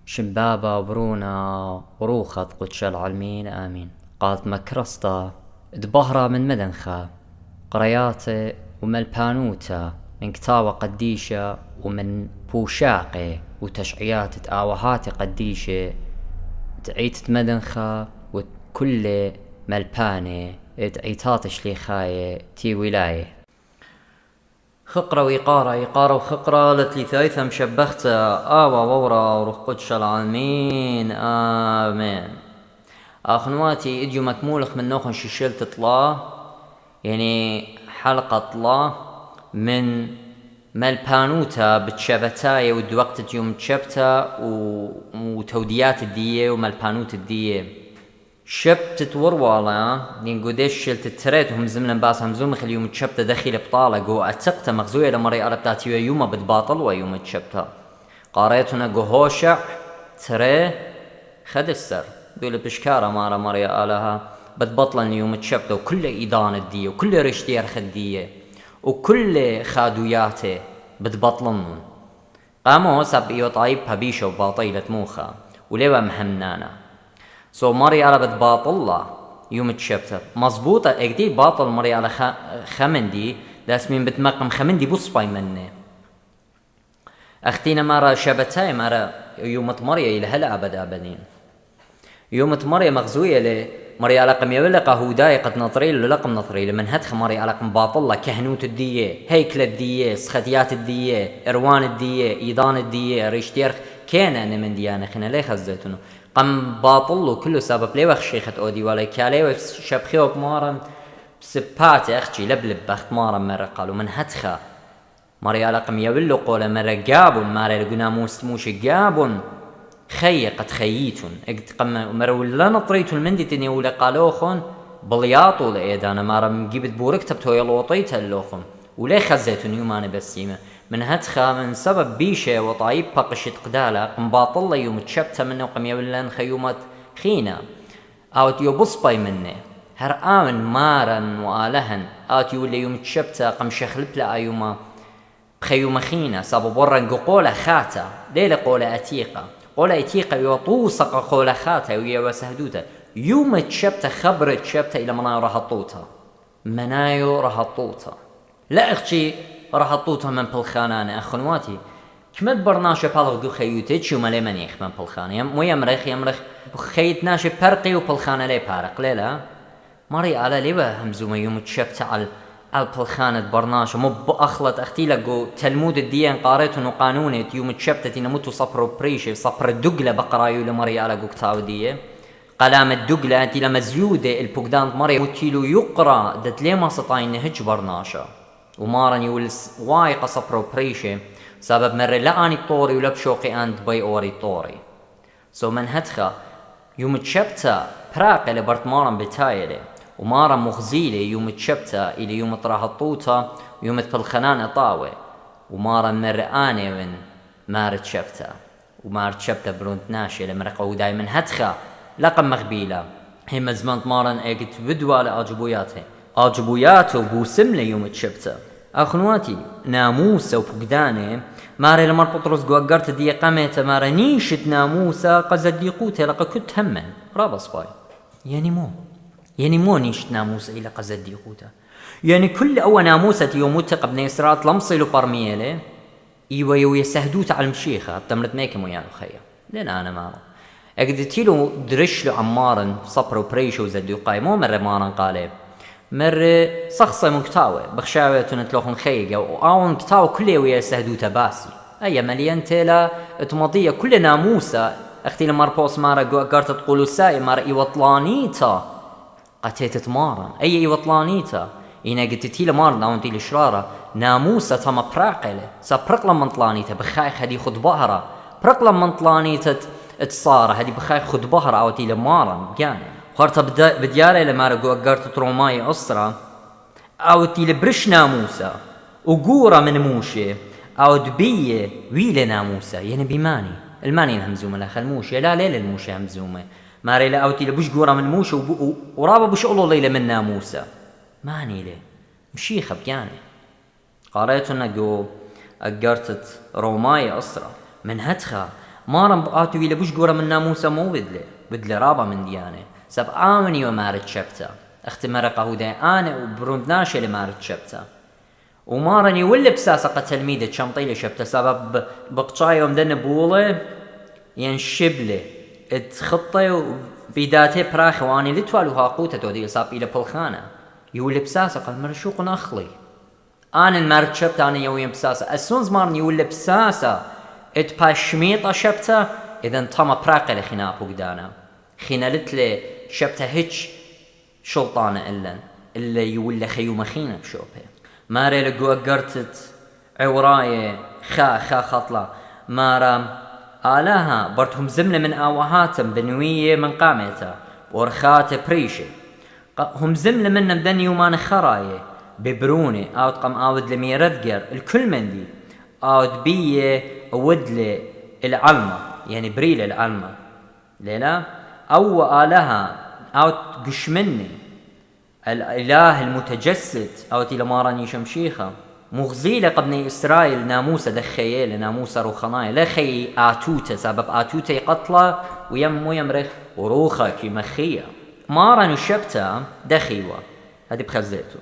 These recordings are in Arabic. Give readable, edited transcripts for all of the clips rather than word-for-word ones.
شمبابا وبرونا وروخة قدش العالمين آمين. قالت مكرسطة دبهرة من مدنخة قرياتي وملبانوتا من كتاوة قديشة ومن بوشاقي وتشعيات تآوهاتي قديشة تعيت مدنخة وكل ملباني تعيتات شليخاية تي ولاية. خقرة وإقارة إقارة وخقرة لتلي ثايثة مشبختة آوى وورا وروح قدش العالمين آمين. أخنواتي إديو مكمولخ من نوخن ششلت طلا يعني حلقة طلا من ملبانوتا بتشبتاية ودوقت يوم تشبتا وتوديات الدية وملبانوت الدية شبت توروالا لين قديش شلت تريتهم زمن باس همزوم خلي يوم تشبت دخيل بطالة جو اتقت مغزوية لمري أربتاتي يوم بتباطل ويوم تشبتا قاريتنا جوهوشع تري خد السر دول بشكارة مارا مري آلها بتبطلن يوم تشبتا وكل إيدان الدية وكل رشتير خدية وكل خادوياته بتبطلن قاموا سب إيو طايب هبيشة وباطيلة موخة وليوا مهمنانا سو مري على بتباطلة يوم تشبتر مظبوطة اكدي باطل مري على خمندي لاسمين بتمقم خمندي بصباي مني اختينا مرة شبتاي مرة يوم مري إلى هلا أبد أبدين يوم مري مغزوية لي مري على قم يبلق هوداي قد نطريل للقم نطريل من هدخ مري على قم باطلة كهنوت الدية هيكل الدية سختيات الدية إروان الدية إيضان الدية ريشتيرخ كان أنا من ديانة خنا ليه خزيتونه قم باطلو كله سبب ليه وخ شيخة أودي ولا كالي وخ شبخيو بمارم سباتي أختي لبلب بخت مارم مرة قالوا من هدخة مري على قم يبلو قولة مرة قابون مرة لقنا موش قابون خي قد خييتون اقد قم مرة ولا نطريتو المندتني ولا قالوخون بلياطو لأيدانا مرة مجيبت بورك تبتو يلوطيتها اللوخون وليه خزيتون يوماني بسيمة من هدخة من سبب بيشة وطايب بقشت قدالة مباطلة يوم تشبتها منه وقم يولن خيومات خينا اوت يوبص باي منه هر آمن مارا وآلهن اوت يولي يوم تشبتها قم شخلب لا يوم بخيوم خينا سابو برن قولة خاتا ليلة قولة أتيقة قولة أتيقة يوطوسق قولة خاتا ويا سهدوتا يوم تشبتها خبر تشبتها إلى منايو رهطوتا منايو رهطوتا لا اختي راح اطوتها من بالخانانه اخواتي كمد برناشه بالغ خيوتي شو مالي منيخ من بالخانه مو يمرخ خيت ناشه برقي وبالخانه لي بارق ليلا مري على ليبا همزوم يوم تشبت على البلخانه برناشه مو باخلط اختي لقو تلمود الدين قاريته قانونه يوم تشبتتي نموت صبر بريشه صبر الدقله بقرايو لمري على قوقتاو ديه قلام الدقله انت لما زيوده البوغدان مري متيلو يقرا دت لي ما سطاين هج برناشه ومارن يولس واي قصبرو بريشة سبب مرة لا اني طوري ولا بشوقي اند باي اوري طوري سو من هدخة يوم تشبتا براقة لبرت مارن بتايلة ومارن مخزيلة يوم تشبتا الى يوم طراهطوتا ويوم تبالخنان اطاوة ومارن مرة اني من مار تشبتا ومار تشبتا برونت ناشي لمرقو داي من هدخة لقم مغبيلة هي مزمانت مارن ايقت بدوا لأجبوياته أجبوياته بوسملة يوم تشبته أخنواتي ناموسة وفقدانه ماري لمر بطرس قوقرت دي قامته ماري نيشت ناموسة قزد ديقوته لقا كنت همن رابص باي يعني مو نيشت ناموسة إلا قزد ديقوته يعني كل أول ناموسة يوم متق بن إسرات لمصيل وبرميله إيوه يسهدوت على المشيخة بتمرت ميكم ويانو خير لين أنا مارو أقدتيلو درشلو عمارن صبر وبريشو وزديقاي مو مرة مارن قالب مرة صخصة مكتاوة بخشاوة تنتلوخن خيقة وآون كتاوة كله ويا سهدوتا باسي أي مليان تيلا اتماضية كل ناموسة اختي لمار بوس مارا قارت تقولوا ساي مارا إيوطلانيتا قتيت مارا أي إيوطلانيتا إنا قلت تيلا مارا داون تيلا شرارة ناموسة تما براقلة سابرق لما طلانيتا بخايخ هدي خد بهرة برق لما طلانيتا اتصارة هدي بخايخ خد بهرة أو تيلا مارا بجانب خارطة بديارة لما رقو أقارت تروماي أسرة أو تيل برش ناموسة وقورة من موشة أو دبية ويلة ناموسة يعني بماني الماني الهمزومة لا خلموشة لا ليلة الموشة همزومة ماري لا أو تيل بش قورة من موشة ورابا بش أولو ليلة من ناموسة ماني لي مشيخة بياني قاريتنا قو أقارت روماي أسرة من هدخة مارم بقاتو إلى بوش قورا من ناموسا مو بدلي رابا من ديانه سب آمني ومارد شبتا اختمر قهودي أنا وبروندناش اللي مارد شبتا ومارني ولا بساسة تلميذة شمطيلة شبتا سبب بقشاي ومدن بوله ينشبله اتخطي بيداتي براخي واني لتوالو هاقوتا تودي صاب إلى بالخانة يولي بساسة قال مرشوق نخلي أنا المارد شبتا أنا يوين بساسة السونز مارني ولا بساسة اتباشميطة شبتا إذن طما براقي لخناقو قدانا خينالت لي شبتا هيتش شلطانة إلا يولي خيوم خينا بشوبه ماري لقوا قرتت عوراي خا خطلة مارا آلاها برتهم زملة من آوهاتم بنوية من قامتا ورخات بريشي هم زملة من بدن يومان خراية ببروني أو تقم أود لمي رذقر الكل من دي أود بيه أودلي العلمة يعني بريل العلمة ليلا أو آلها أو تقش مني الإله المتجسد أو تيلا ماراني شمشيخة مغزيلة قبني إسرائيل ناموسة دخيلة ناموسة روخناية لا خي آتوتة سبب آتوتة قتلة ويم ويمرخ وروخة كي مخية مارن الشبتة دخيوة هذه بخزيته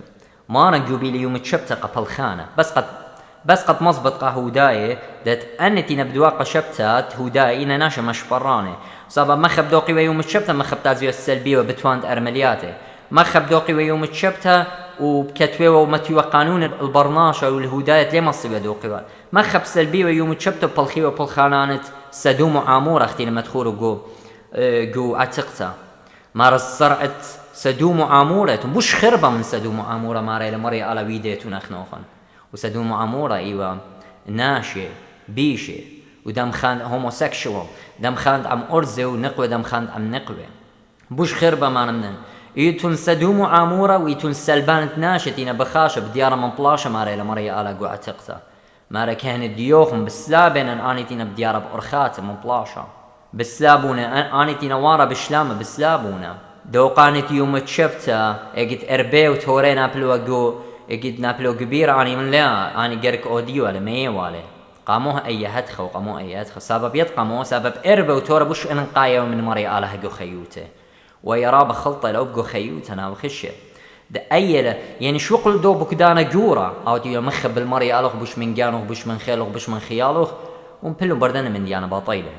مارن جوبيلي يوم الشبتة قبل خانة بس قد مزبط هوداية دات أنتي نبدواق شبتات هوداية إنا ناشا مشبراني سبب ما خب دوقي ويوم الشبتة ما خب تازيو السلبية وبتواند أرملياته ما خب دوقي ويوم الشبتة وبكتوي ومتيو قانون البرناشة والهداية ليه ما صيبه دوقي ما خب سلبية ويوم الشبتة بلخيوة بلخانانت سدوم وعامورة اختي لما تخورو جو عتقتا مار الصرعت سدوم وعامورة مش خربة من سدوم وعامورة ماري لمري على ويديتو نخنوخن وسدوم وعامورة ايوه ناشي بيشي ودم خاند هوموسيكشوال دم خاند عم أرزة ونقوة دم خاند عم نقوة بوش خربة ما نمنن يتون سدوم وعامورة ويتون سلبانت ناشتين بخاشة بديارة من بلاشة ماري لمري على قوة تقتا ماري كهن ديوخم بالسلابين ان آنيتين بديارة بأرخات من بلاشة بالسلابونة آنيتين وارا بشلامة بالسلابونة دوقانت يوم تشبتا اجد اربي وتوري نابلو اقو اجد نابلو كبير اني من لا اني جرك اوديو على ميه والي قاموها اي هدخه وقاموها اي هدخه سبب يتقامو سبب اربي وتوري بوش ان قاية من مري على هقو خيوته ويراب خلطة لو بقو خيوتنا وخشه ده أيلا يعني شو قل دو بكدانا جورا أو تيو مخب بالمري ألوخ بوش من جانوخ بوش من خيالوخ بوش من خيالوخ ومبلو بردنا من ديانا باطيلة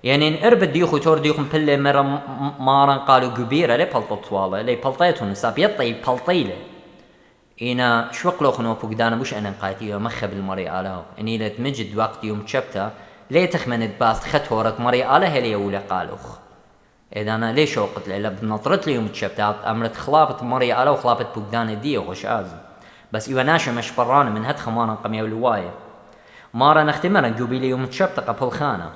يعني إن إربد ديوخ وتور ديوخ مبلو مرة مارن قالوا قبيرة لي بلطو طوالة لي بلطيتون نساب يطي بلطيلة إنا شو قلوخ نو بكدانا بوش أنا قايتيو مخب المري ألوخ إني لتمجد وقت يوم تشبتا ليه تخمن باست خطورة مري أله هلي ولا قالوخ إذا أنا ليش وقت لأ بنطرت لي يوم تشبت أمرت خلابت مري على وخلابت بقدان دي وغش آزم بس إيوه ناشا مش برانة من هاد خمارا قمية والواية مارا نختمرا جوبي لي يوم تشبت قبل خانة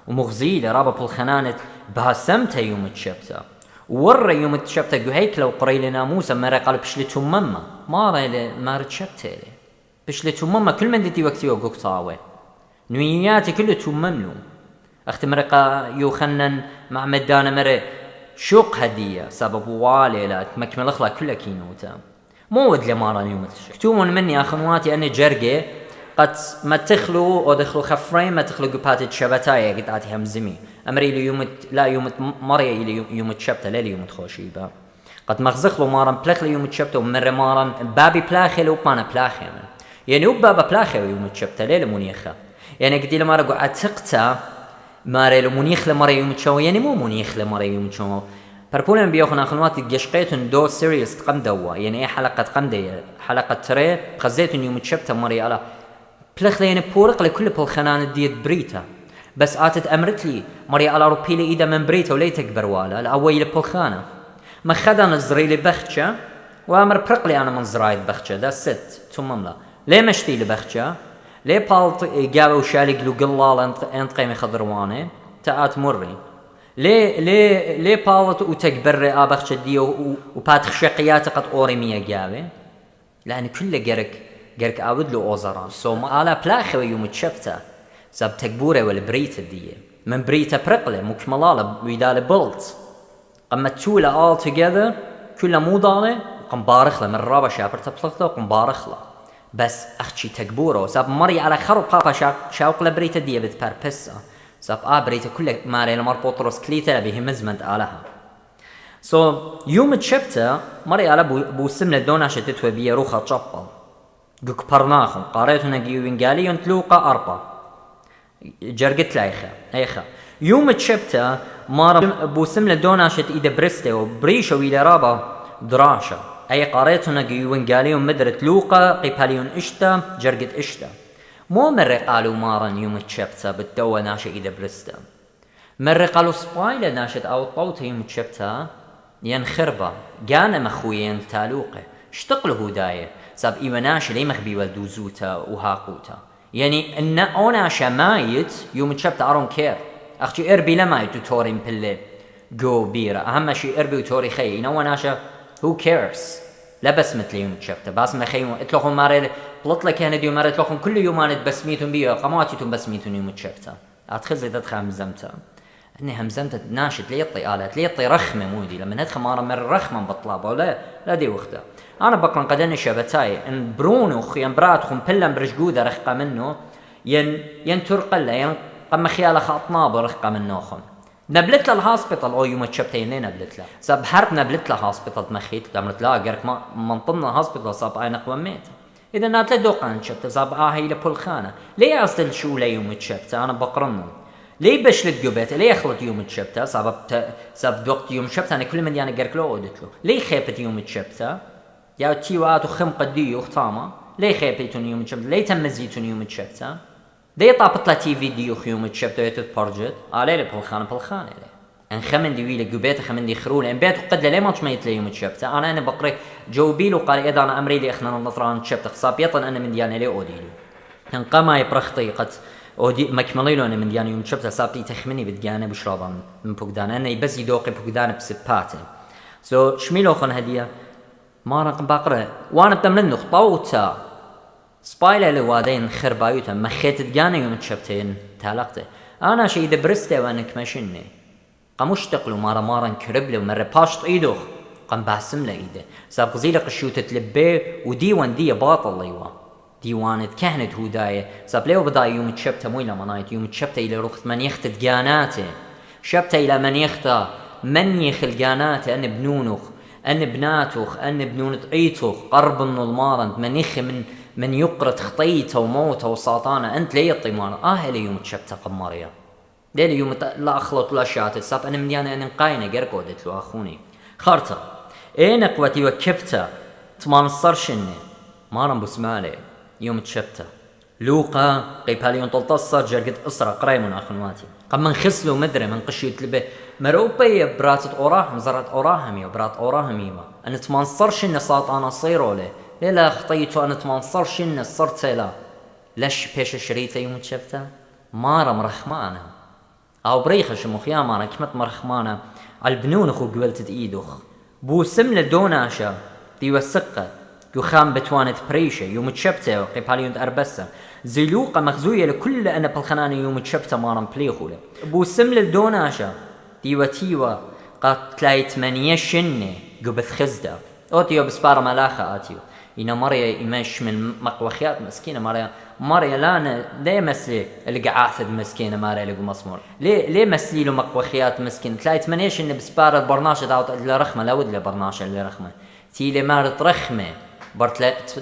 ومغزيلة رابا بالخنانة بهسمتها يوم تشبت ورا يوم تشبت جو هيك لو قري لنا موسى مرا قال بشلتو ماما مارا تشبت لي بشلتو ماما كل من دي وقتي وقوك طاوي نوياتي كله تمملو اخت مرقة يوخنن مع مدانا مرة شوق هدية سبب والي لا تمكمل اخلا كلها كينوتا مو ود لمارا يوم كتومون مني اخنواتي اني جرقي قد ما تخلو او دخلو خفرين ما تخلو قباتي شبتايا قد اتي همزمي امري لي يوم لا يوم مريا الى يوم تشبتا لا يوم تخوشيبا قد مخزخلو مارا بلخ لي يوم تشبتا ومر مارا بابي بلاخي وبانا بلاخي يعني وبابا بلاخي يوم تشبتا لا منيخه يعني قد لما رقو اتقتا ماري لو منيخ لمرة يوم تشوا يعني مو منيخ لمرة يوم تشوا بربولن بياخذ أخوات جشقيتن دو سيريس تقم دوا يعني أي حلقة تقم دي حلقة ترى خزيتن يوم تشبت مري على بلخ يعني بورق لكل بالخنان ديت بريتا بس آتت أمرت لي مري على روبيلي إذا من بريتا ولي تكبر ولا الأول بالخانة ما خذ أنا زريلي بختشة وأمر برقلي أنا من زرايد بختشة ده ست ثم لا ليه مشتي لبختشة ليه بالط جابوا شالق لو قلال انت قيمة خضروانه تاعت مري ليه بالط وتكبر ابخ دي وباتخ شقيات قد اوريميه جابه لان كل جرك اود له اوزران سو ما على بلاخه يوم تشبته سب تكبوره ولا بريت دي من بريته برقله مكملاله ويدال بلط اما تولا all together كلها مو ضاله وقم بارخله من رابه شابر تبلغته وقم بارخله بس أختي تكبوره سب مري على خرب بابا شاوق لبريتا دي بتبربسا ساب بريت كل ماري لمر بطرس كليتا به مزمنت علىها يوم تشبتا مري على بو سمنة دونا شتتو بي روخا تشبل قوك برناخم قاريتنا جيوينجاليون تلوقا أربا جرقت ايخا يوم تشبتا مار بو سمنة دونا شت إيدا برستي وبريشو إلى رابا دراشا أي قاريتنا جيوينجاليون مدرت لوقا قيباليون إشتا جرقت إشتا مو مرة قالوا مارن يوم تشبتا بالدوا ناشا إيدا برستا مرة قالوا سبايلة ناشت أو طوت يوم تشبتا ينخربا جانا مخوين تالوقه اشتقله داية ساب إيماناش لي مخبي والدوزوتا وهاقوتا يعني إن أوناشا مايت يوم تشبتا أرون كير أختي إربي لما يتوتورين بلي جو بيرا أهم شيء إربي وتوري خي إن أوناشا who cares لا بس مثل يوم تشبتا بس ما خيمو اتلوخون ماري بلطلة كان ديو ماري اتلوخون كل يومانت بسميتون بيو قماتيتون بسميتون يوم تشبتا أتخزي تدخل همزمتا اني همزمت ناشد ليطي آلات ليطي رخمه مودي لما ندخل مره من رخمه بطلابه لا دي وخته انا بقرن قدن شبتاي ان برونوخ ين براتخم بلم برشقوده رخقه منه ين ترقله ين قم خياله خاطنا برخقه منوخم نبلت له الهوسبيتال او يوم تشبتين نبلت له سب حرب نبلت له هوسبيتال مخيت دمرت لا غيرك ما من ضمن هوسبيتال صاب اي نقوميت اذا نات دوقان شبت صاب هي لبول خانه ليه اصل شو لا يوم تشبت انا بقرن ليه بشلت جوبت ليه خلط يوم تشبتا سبب وقت يوم تشبتا انا كل من يعني قركلو اودتلو ليه خيبت يوم تشبتا يا تيوات وخم قديو ختامه ليه خيبتون يوم تشبتا ليه تمزيتون يوم تشبتا ليه طابت لا تي فيديو يوم تشبتا يتبرجت عليه بالخانه ليه ان خمن دي ويله جوبت خمن دي خرول ان بيت قد ليه ما تشميت لي يوم تشبتا انا بقري جوبيلو قال اذا انا امري لي اخنا النطران تشبتا خصاب يطن انا من ديانه لي اوديلو ان قما يبرختي قد ودي مكمليلو أنا من دياني يوم شبتها سابتي تخمني بدجانة بشرابا من بقدان أنا بس يدوقي بقدان بسباتي شميلو خن هدية ما رقم بقرة وانا بتمنن خطوتا سبايلة لوادين خربايوتا مخيت دجانة يوم شبتين تعلقته أنا شي دبرسته وانا كمشني قام اشتقلو مارا نكربله ومرة باشط ايدوخ قام باسم له ايده ساب غزيلة قشوتة تلبيه وديوان دي باطل ليوا ديوانت كهنت هوداية ساب ليو بداي يوم تشبته مو إلى منايت يوم تشبته إلى رخت من يخت دجاناته شبته إلى من يخت من يخل جاناته أن بنونخ أن بناتخ أن بنونت عيتخ قرب النظمارنت من يخ من يقرت خطيته وموته وساطانه أنت ليه الطيمان لي يوم تشبته قماريا ليه يوم لا أخلط ولا شاتت ساب أنا من يعني أنا نقاينة جركودت له أخوني خارطة نقوتي وكبته تمان الصرشني ما رم بسمالي يوم تشبته لوقا قيباليون تلتصر جرقد أسرة قريمون أخنواتي قم من خسلو مدري من قشيت لبه مروبي براتت أوراهم زرت أوراهم يا برات أوراهم يما أنا تمنصرش إن صات أنا صيرو له لا خطيتو أنا تمنصرش إن صرت سيلا لش بيش شريته يوم تشبته مارا مرخمانة أو بريخش مخيا مارا كمت مرخمانة البنون أخو قولت إيدوخ بو سملة دوناشا ديو السقة يخام بتوانت بريشة يوم تشبته قيباليون أربسة زيلوقة مخزوية لكل أنا بالخنانة يوم تشبته مارن بليخولة بو سمل الدوناشة تيوا قد تلاقي 8 شنة قبث خزدة أوتيو بسبارة ملاخة آتيو إنا مريا إيماش من مقوخيات مسكينة مريا لانا ليه مسلي اللي قعاثد مسكينة مريا لقو مصمور ليه مسلي له مقوخيات مسكينة تلاقي 8 شنة بسبارة البرناشة داوت اللي رخمة لا ود لبرناشة اللي رخمة تيلي مارت رخمة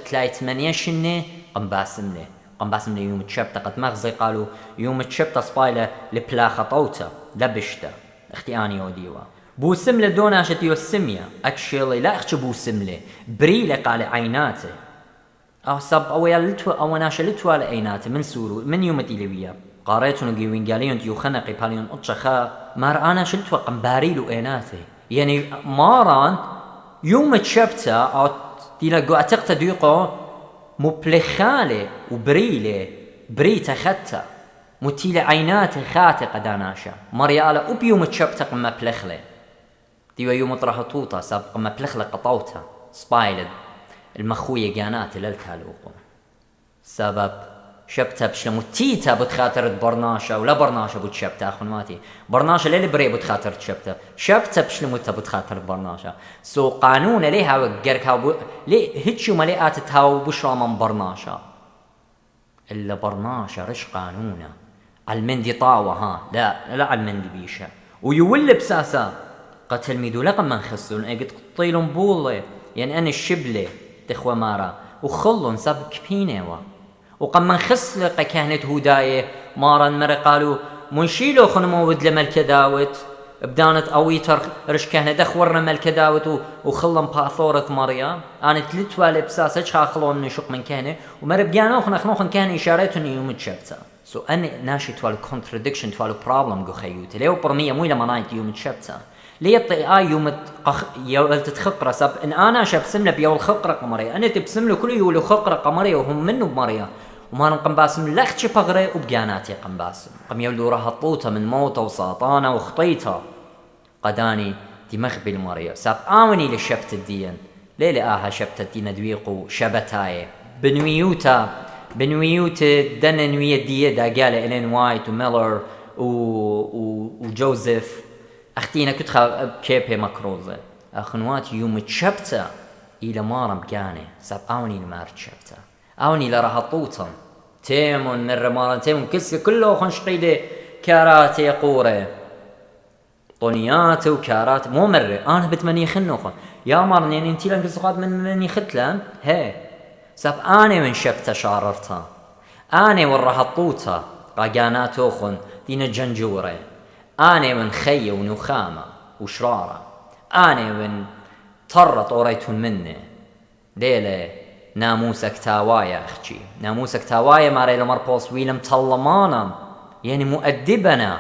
تلاقي 8 شنة قم باسم لي يوم تشبته قد مغزي قالوا يوم تشبته سبايلة لبلاخة طوتا لبشته اختياني وديوا بو سملة دوناشتي والسمية اكشيلي لا اختي بو سملة بريلة قال عيناته او سب او يلتو او ناشا لتو على عيناته من سورو من يوم تيلويا قاريتون قيوين قاليون تيو خنقي باليون اتشخا مار انا شلتو قنباريلو عيناته يعني ماران يوم تشبته او تيلا اعتقت ديقو مبلخالة وبريلة بريتا خطة متيلة عينات خاتقة داناشا مريالة وبيوم تشبتة قمة بلخلة ديو يوم طرح طوطة ساب قمة بلخلة قطوتها سبايلد المخوية جانات للتالوقو سبب شبتة بشلمو تيتا بتخاطر برناشا ولا برناشا بتشبتة أخوان ماتي برناشا ليه بري بتخاطر تشبتة شبتة بشلمو بتخاطر برناشا سو قانون ليها وقركها ليه هيتشو مليئات تهاو بشرا من برناشا إلا برناشا رش قانونا على المندي طاوة ها لا على المندي بيشا ويولي بساسا قتل ميدو لقم من خسلون اجد قطيلون بولي يعني أنا الشبلة تخوى مارا وخلون ساب كبينيوا وقم من خسلق كهنت هداية مارا مر قالوا منشيلو خنمود لملك داوت بدانت اويتر رش كهنه دخورنا ملك داوت وخلن باثورة مريم انا تلتوا لبساسه خاخلون نشق من كهنه ومر بيانو خنخنوخن كهنه اشارته يوم تشبتا سو انا ناشي توال كونتراديكشن توال بروبلم جو خيوت ليو برميه مو لما نايت يوم تشبتا لي يوم يولت تخقره سب ان انا شبسم له بيول خقره قمريه انا تبسم له كل يولو خقره قمريه وهم منه بمريم وما نقم باسم لختش بغري وبجاناتي قم باسم قم يولو راها طوطة من موتة وساطانة وخطيطة قداني دي مخبي المريا ساب آوني لشبت الدين ليلي شبت الدين دويقو شبتاي بنويوتا دنا نوية دي دا قال إلين وايت وميلر وجوزيف أختينا كتخا بكيبي مكروزة أخنوات يوم تشبتا إلى مارم كاني ساب آوني لمار تشبتا أوني لراها طوطن تيمون مرة مارن تيمون كله خنشقيدة كاراتي قورة طونيات وكارات مو مرة أنا بتمني خنوخن يا مارن يعني انتي لان كسقات مني ختلان هي ساب أنا من شبت شعررتها أنا وراها طوطة قاقاناتوخن دين جنجورة أنا من خي ونخامة وشرارة أنا من طرت أوريتون مني ليلة ناموسك تاوايا أختي ناموسك تاوايا ماري لمر بوس ويلم طلمانا يعني مؤدبنا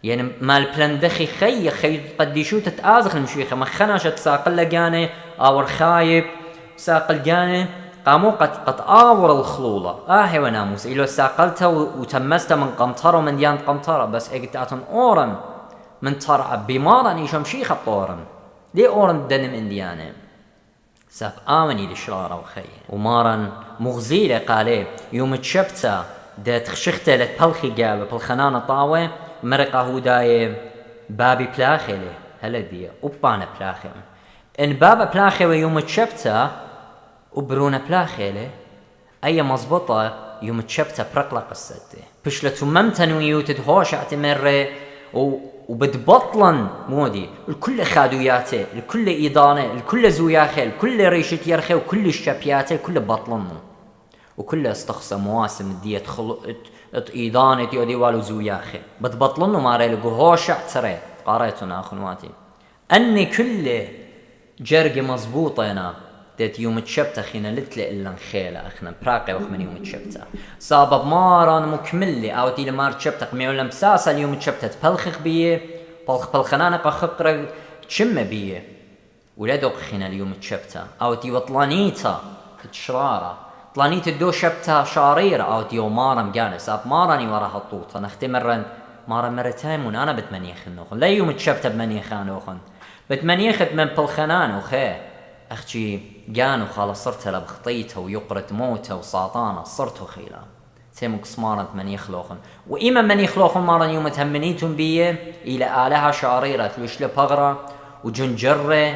يعني مال بلندخي خي قديشو تتآزخ المشيخة ما خناشت ساقل لقاني آور خايب ساقل قاني قامو قد آور الخلولة وناموس إلو ساقلتها وتمست من قمطرة ومن ديان قمطرة بس اقتاتن أورن من طرع بمارا نيشو مشيخة طورن ليه أورن دنم انديانه ساب آمني لشرارة وخي ومارن مغزيلة قالي يوم تشبتا دات خشخته لتبلخي قابة بالخنانة طاوة مرقة هوداي بابي بلاخيلي هلا دي وبانا بلاخي ان بابا بلاخي ويوم تشبتا وبرونا بلاخيلي اي مزبطة يوم تشبتا برقلة قصتي بشلتو ممتن ويوتد هوش اعتمر وبتبطلن مودي الكل خادوياته الكل إيضانه الكل زوياخه الكل ريشة يرخي وكل الشابياته الكل بطلن وكل استخصى مواسم دية إيضانه يودي والو زوياخه بتبطلن ما ريلقو هوش اعتري قاريتنا أخواتي أني كل جرق مزبوطة أنا ديت يوم تشبتا خينا لتلي إلا نخيلة أخنا براقي وخمن يوم تشبتا سابب ماران مكملي أو تيلي مار تشبتا قمي ولا مساسا اليوم تشبتا تبلخخ بيه بالخنانة قخقرة تشم بيه ولادو خينا اليوم تشبتا أو تي وطلانيتا تشرارة طلانيتا دو شبتا شاريرة أو تي ومارم جانب ساب ماراني وراها الطوطة نختي مارا مرتين من أنا بتمنيخ النوخن لا يوم تشبتا بمنيخان وخن بتمنيخت من بالخنان وخي أختي جانو خلاص صرت له بخطيته ويقرت موته وساطانه صرت خيلا تيمك صمارت من يخلوخن وإما من يخلوخن مرة يوم تهمنيتم بيه إلى آلها شعريرة ويشل بغرة وجنجرة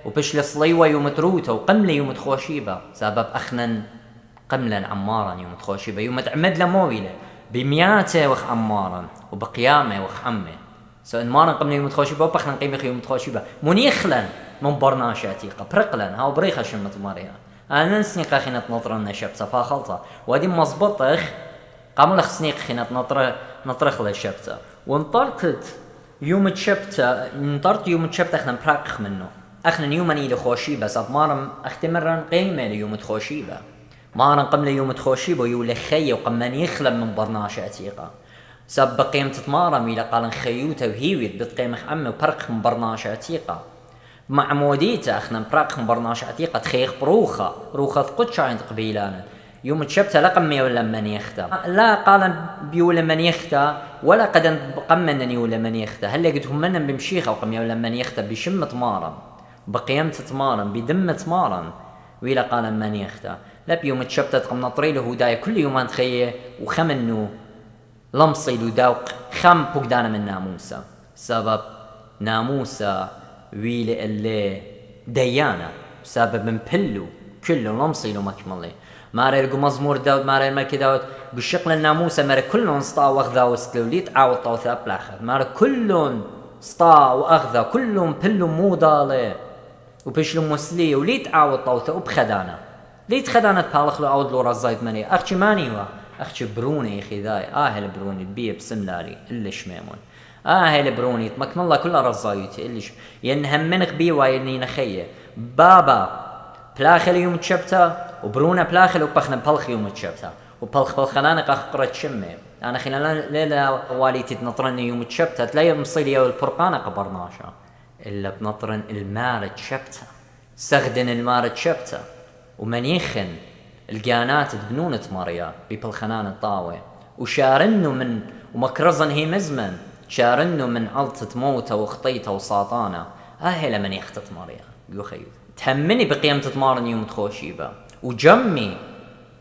وبشل صليوة يوم تروته وقملة يوم تخوشيبة سبب أخنا قملا عمارا يوم تخوشيبة يوم تعمد لمويلة بمياته وخ عمارا وبقيامه وخ عمه سو إن مارا قمنا يوم تخوشيبة وبخنا قيمة يوم تخوشيبة منيخلا من برناش عتيقة برقلن هاو بريخة شمة ماريا أنا نسنيقة خينة نطرنا شبسة فاخلطة وادي مزبطخ قاموا لخ سنيق خينة نطرخ للشبسة وانطرقت يوم تشبتة انطرت يوم تشبتة اخنا براقخ منه اخنا يومني لخوشيبة ساب مارم اختمرن قيمة ليوم تخوشيبة مارم قمل يوم تخوشيبة يولي خي وقمان يخلب من برناش عتيقة ساب بقيمة تمارم إلى قالن خيوته وهيويت بتقيمخ عمي وبرقخ من برناش عتيقة مع موديته اخنا براقخ من برناش عتيقة تخيخ بروخة قدش عند قبيلانا يوم تشبت لقمي ولا من يختا لا قال بيولا من يختا ولا قد قمنني ولا من يختا هل قد هم من بمشيخه وقمي ولا من يختا بشم تمارا بقيمة تمارا بدم تمارا ويلا قال من يختا لا بيوم تشبت قم نطريله هدايا كل يوم تخيه وخمنو لمصي لدوق خم بقدانا من ناموسا سبب ناموسا ويلي اللي ديانا سبب من بلو كله لمصي له مكملي ماري رقو مزمور داود ماري الملكي داود بالشقل الناموسة ماري كلهم سطا واخذا وستلوليت عاود طوثة بلاخذ ماري كلهم سطا واخذا كلهم بلهم مودالة وبشلهم مسلية وليت عاود طوثة وبخدانة ليت خدانة بالخلو عاود لو رزايت مني أخشي ماني وا أخشي بروني إخي ذاي هل بروني تبيه بسملاري اللي شميمون هل بروني تمكن الله كلها رزايتي اللي ينهم من غبي وايلني نخيه بابا بلاخل يوم تشبتا وبرونا بلاخل وبخنا بلخ يوم تشبتا وبلخ بلخنانا قرت شمي أنا خلال ليلة واليتي تنطرني يوم تشبتا تلاقي مصيلي والبرقانة قبرناشا إلا بنطرن المار تشبتا سغدن المار تشبتا ومن يخن الجانات بنونة مريا ببلخنان الطاوة وشارنو من ومكرزن هي مزمن شارنو من علطة موته وخطيته وساطانة هلا من يختط مريا يخيد تهمني بقيمة مارن يوم تخوشيبا وجمي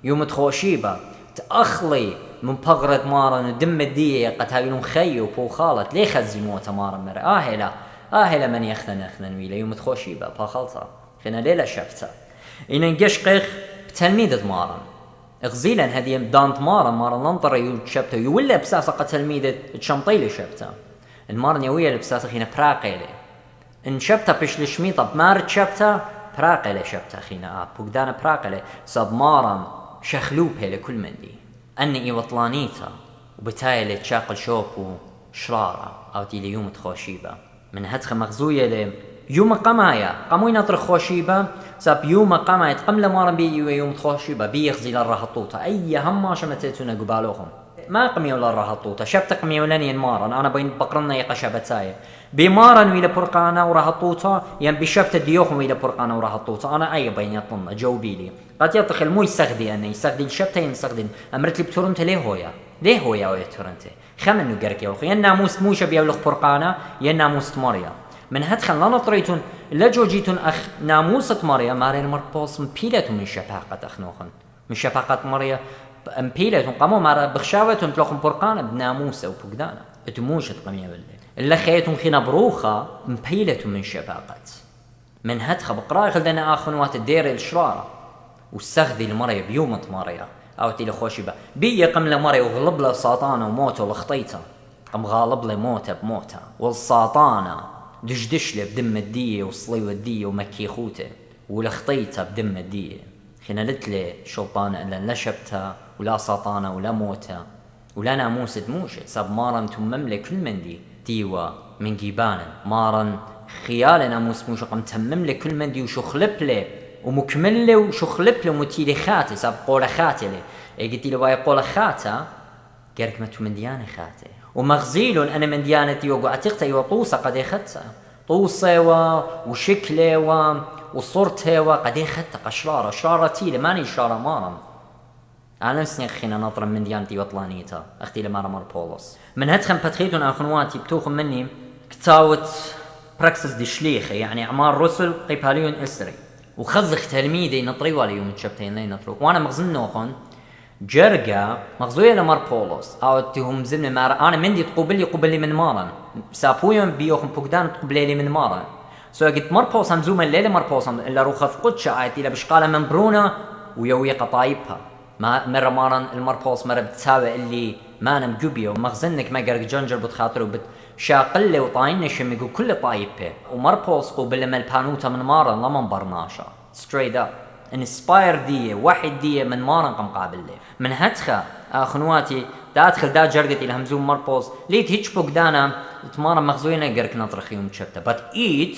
يوم تخوشيبا تأخلي من بغرة مارن ودم الدية قد هايلون خي وبوخالت ليه خزي موته مارن مريا هلا من يختن ويلا يوم تخوشيبا باخلطة خنا ليلة شفتا إن نقشقخ بتلميذة مارن اغزيلا هذه دانت مارن ننطر يشبتا يولى بساسة قد تلميذة تشمطيلي شبتا المارن يويا لبساسة خينا براقيلي ان شبتا بش لشميطة بمار شبتا براقيلي شبتا خينا بوغدانا براقيلي صاب مارن شخلوبه لكل مندي اني وطلانيتا وبتايلي تشاقل شوبو شرارة او تيلي يوم تخوشيبا من هدخ مغزوية لي يوم قمايا قموين اطرخ خوشيبا ساب يوم قمايا تقمل مارن بي يوم تخوشيبا بيخزي للرهطوطة اي هما شمتتونا قبالوهم ما قميو للرهطوطة شبت قميو لني مارن انا بين بقرنا يقشبتاي بمارن ويلا برقانة ورهطوطة يعني بشبت ديوخم ويلا برقانة ورهطوطة انا اي بين يطلنا جوبيلي قد يطخ المو يستخدي اني يستخدي الشبتة يستخدي امرت لي بتورنت ليه هويا ويتورنت خمن نقرك يا اخي الناموس مو شبيه لخ برقانة يا ناموس مريا من هدخل لا نطريتون لا جوجيتون اخ ناموسة مريا ماري المربوس مبيلتون من شباقة اخنوخن من شباقة مريا مبيلتون قاموا مارا بخشاوتون تلوخن برقانة بناموسة وبقدانة اتموش تقمية بالليل إلا خيتون خينا بروخة مبيلتون من شباقة من هدخل بقراء خلدنا اخنوات الدير الشرارة والسخدي المريا بيومة مريا او تيلي خوشبة بي قم لمريا وغلب له ساطانة وموته ولخطيته قم غالب له موته بموته والساطانة دشدش له بدم الدية وصلي الدية ومكي خوته ولخطيته بدم الدية خينا لتلي شلطانة إلا لا شبتها ولا ساطانة ولا موته ولا ناموس دموشة ساب مارن تمم لي كل من دي ديوة من جيبانا مارن خيال ناموس موشة قم تمم لي كل من دي وشخلب لي ومكمل له وشخلب له متيلي خاتة ساب قولة خاتة لي قلت له باي قولة خاتة قالك ما من ديانة خاتة ومغزيل أنا من ديانتي وقعتقتي وطوسة قد اخدتها طوسة وشكلة وصورتها وقد اخدتها قشرارة شرارتي لي ماني شرارة مارم أنا نسني خينا نطرا من ديانتي وطلانيتا أختي لمارا مار بولوس من هدخن بتخيتون أخنواتي بتوخم مني كتاوت براكسس دي شليخة يعني أعمار رسل قيباليون إسري وخزخ تلميذي نطري ولا يوم تشبتين لي نطرو وانا مغزن نوخن جرقا مغزوية لمار بولوس او تهم زمن مار انا مندي تقبلي من مارن سابويون بيوخن بوغدان تقبلي من مارن سو قلت مار بولوس هم زوما الليلة مار بولوس الا روخف قدشة آيتي لبشقالة من برونا ويوية قطايبها ما مرة مارن المار بولوس مرة بتساوي اللي ما انا مجوبية ومغزنك ما قرق جنجر بتخاطر شاقله وطاينة شميقو كل طايبه ومربوس قبل ما البانوتا من مارن لما برناشا straight up انسباير دي واحد دي من مارن قم قابل لي من هدخة اخنواتي دادخل دا جرقتي الهمزون مربوس ليت هيتش بوغدانا تمارن مخزوينة قرق نطرخ يوم تشبتا بات ايت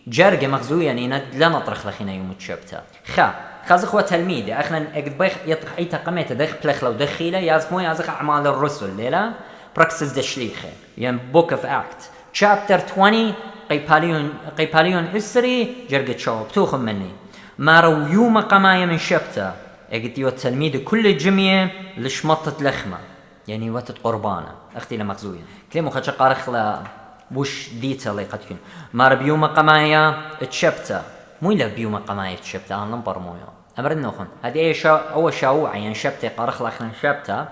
جرقة مخزويا ند لا نطرخ لخينا يوم تشبتا خاز اخوة تلميذي اخنا اقد بيخ يطرح ايتا قميتا دخ بلخ لو دخيلة يازمو يازخ اعمال الرسل ليلا براكسس دشليخة يعني book of Acts chapter 20 قيباليون إسري جرقت شوق توخم مني ما رو يوم قمايا من شبتا اقد يو التلميذ كل الجميع لشمطة لخمة يعني وقت قربانة اختي لمخزوين كلمة خدش قارخ لا وش ديتا اللي قد يكون ما رو بيوم قمايا تشبتا مو إلا بيوم قمايا تشبتا أنا نمبر مويا أمر النوخن هذه أول شاوعة يعني شبتا قارخ لخنا شبتا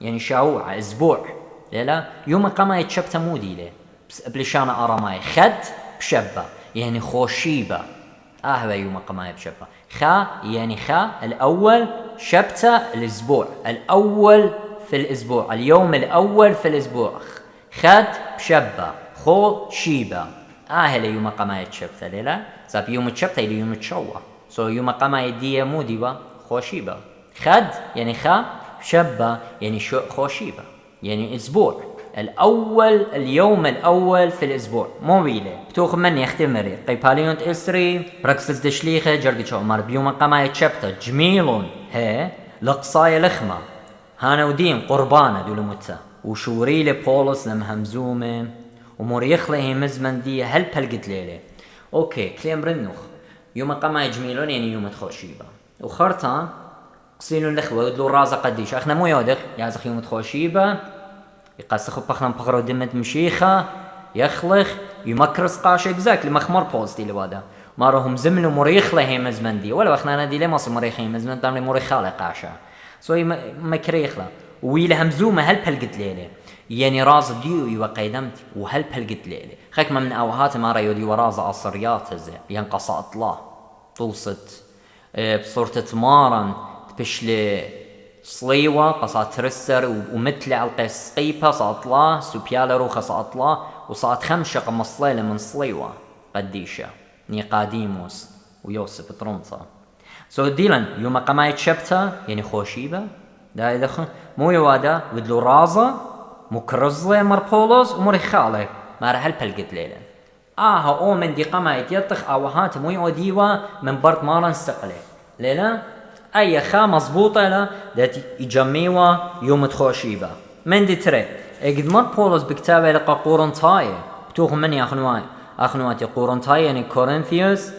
يعني شاوعة أسبوع لا يوم قما يتشبت مودي له بلشانة أرماي خد بشبة يعني خوشيبة هذا يوم قماية بشبة. خا يعني خا الأول، شبتة الأسبوع الأول في الأسبوع، اليوم الأول في الأسبوع. خد بشبة خو شيبة هلا يوم قماية شبتة ليلا زاب يوم الشبتة إلى يوم الشوة. يوم قماية دي موديبة خو شيبة. خد يعني خا، شبة يعني خو شيبة يعني أسبوع الأول، اليوم الأول في الأسبوع. مو بيله بتوخ مني اختمري قيباليون إسري بركسز دشليخة جرقي شو مار بيوم قماية شبتة جميلون هي لقصايا لخمة هانا ودين قربانة دول متى وشوري لبولس لمهمزومة وموريخ له مزمن دي هل بلقت ليلة. اوكي كلام رنوخ يوم قماية جميلون يعني يوم تخوشيبة وخرطان قصيلون لخوة ودلو رازا قديش اخنا مو يودخ يازخ يوم تخوشيبة يقاسخ بخنا بخرو دمت مشيخة يخلخ يمكرس قاشك زاك لمخمر بوزتي لوادا مارهم زمن مريخ له مزمن دي ولا اخنا دي لما مريخ مزمن تام مريخ له قاشا مكريخ له ويله همزومه هل بلقت ليله يعني راز ديو يوقيدمت وهل بلقت ليله خك ما من اوهات ما ريودي وراز عصريات زي ينقص اطلا طوصت بصورة مارن تبشلي صليوة قصات ترسر ومثل على القيبة صاطلا سوبيالا روخة صاطلا وصات خمشة مصليلة من صليوة قديشة نيقاديموس ويوسف طرنطا ديلن يوم قماية شبتة يعني خوشيبة دا إذا مو يوادا ودلو رازة مكرزلة مربولوس ومريخالة ما رح هالبلقت ليلة او من دي قماية يطخ اوهات مو يوديوا من برد مارن سقلة ليلة اي خا مظبوطة لا دات يجميوا يوم تخوشيبة من دي تري اقد مر بولوس بكتابة لقى قورنطاية بتوخ مني اخنواتي قورنطاية يعني كورنثيوس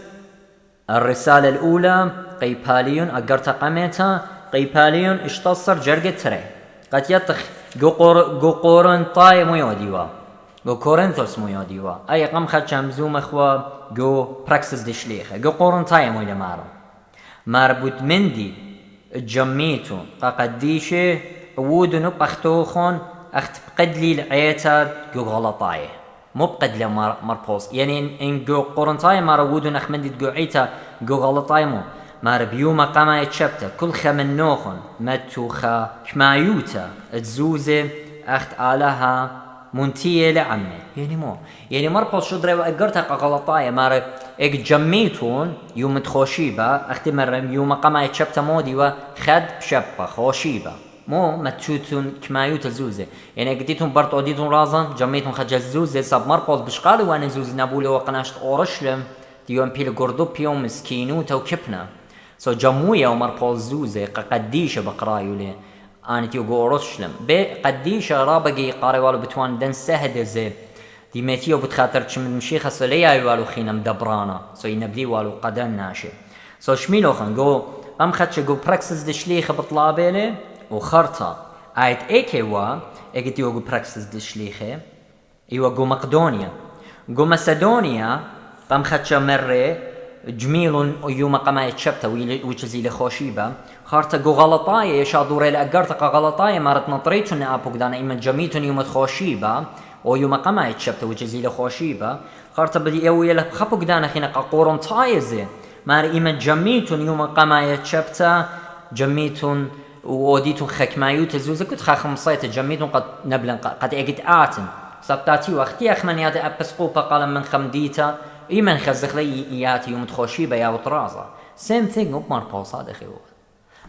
الرسالة الاولى قيباليون اقرتا قميتا قيباليون اشتصر جرقة تري قد يطخ جو قورنطاية مو يوديوا جو كورنثوس مو يوديوا اي قم خد همزوم اخوا جو براكسس دي شليخة جو قورنطاية مو يدمارو مربوط مندي جميتو قديشه ودنو بختوخون اخت بقدلي العيتاد جو غلطايه مو بقدلي مربوس يعني ان جو قرنطايه مرودن اخ مندي جو عيتا جو غلطايه مو مار بيوم قما يتشبته كل خمنوخن متوخا كمايوتا تزوزه اخت آلها منتيه لعمه يعني مو يعني مربوس شدري واقرتها غلطايه مار اك جميتون يوم تخوشيبة اختمر يوم قما يتشبته مودي وخد بشبه خوشيبة مو متشوتون كمايوت الزوزة يعني قديتون برط وديتون رازن جميتون خد الزوزة صاب مربوس بشقالي وانا زوزي نابولي وقناشت اورشلم ديوم بيل قردوب يوم مسكينوتا وكبنا جموية ومربوس زوزة قديشة بقرايو لي انا تيو اورشلم بقديشة رابقي قاري والو بتوان دن سهد زي دي ميتيو بتخاطر من مشيخة سوليا يوالو خينا مدبرانا ينبلي والو قدن ناشي شميلو خان جو ام خدش جو براكسس دشليخة بطلابيلي وخرطة ايت ايكيوا ايكتيو جو براكسس دشليخة ايوا جو مقدونيا جو مسدونيا قام خدش مرة جميل يوم قما يتشبته ويجزي لخوشيبة خارطة جو غلطاية يشادوري لأقرتق غلطاية مارت نطريتون ابوك دانا ايما جميتون يوم خوشيبة ويوم قما يتشبته وجزيله خوشيبة خارطة بدي اوي له خبو قدانا خينا قورن طايزة مار ايما جميتون يوم قما يتشبته جميتون وديتون خكمايوت زوزة كنت خمصيت جميتون قد نبلن قد اجت آتن سبتاتي واختي اخمن ياتي ابسقوبة قال من خمديتا ايمن خزخ لي اياتي يوم تخوشيبة يا وطرازة سيم ثينج وبمار بوصاد اخي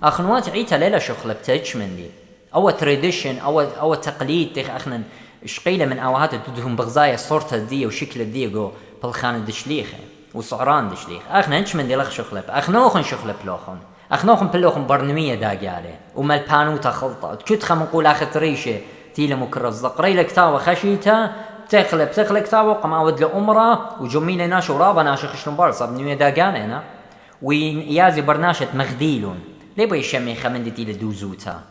اخنوات عيتا ليلة شخلة بتجش من دي او تريديشن او تقليد تخ اخنا شقيلة من اوهات تدهم بغزايا صورتها دي وشكل دي جو بالخان دشليخة وصعران دشليخ اخنا انش من دي لخ شخلة اخنوخن شخلة بلوخن اخنوخن بلوخن برنمية داقي عليه وما البانوتا خلطة كنت خمقول اخت ريشة تيلا مكرزق ريلة كتاوة خشيتا تخلب كتاوة قم اود لأمرا وجمينا ناش ورابا ناش خشن بار صاب نوية داقانا هنا ويازي برناشة مغديلون ليه بي شمي خمندتي لدوزوتا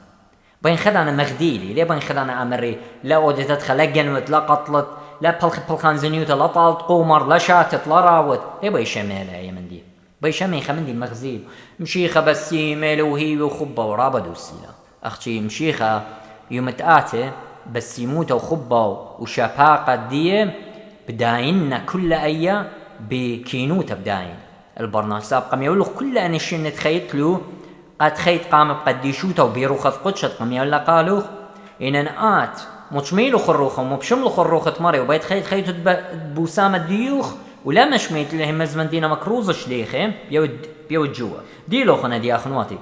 بين خدانا مغديلي ليه بين خدانا امري لا اودي تدخل جنوت لا قطلت لا بلخان زنيوتا لا طالت قومر لا شاتت لا راوت ليه بي شمي لا يمن دي بي شمي خمندي مغزيل مشيخة بسيمة وهي وخبة ورابا دوسيلا اختي مشيخة يوم تآتي بسيموتا وخبة وشفاقة دي بدايننا كل ايا بكينوتا بداين البرناش ساب قم يقول كل أن الشن تخيت له قد خيت قام بقديشوته وبيروخ قدشت قم يقول قالوا إن آت مشميلو خروخه ومبشملو خروخة مري وبيت خيت بوسام الديوخ ولا مشميت لهم مزمن دينا مكروزة شليخه بيود جوا ديلو خنا دي أخنواتي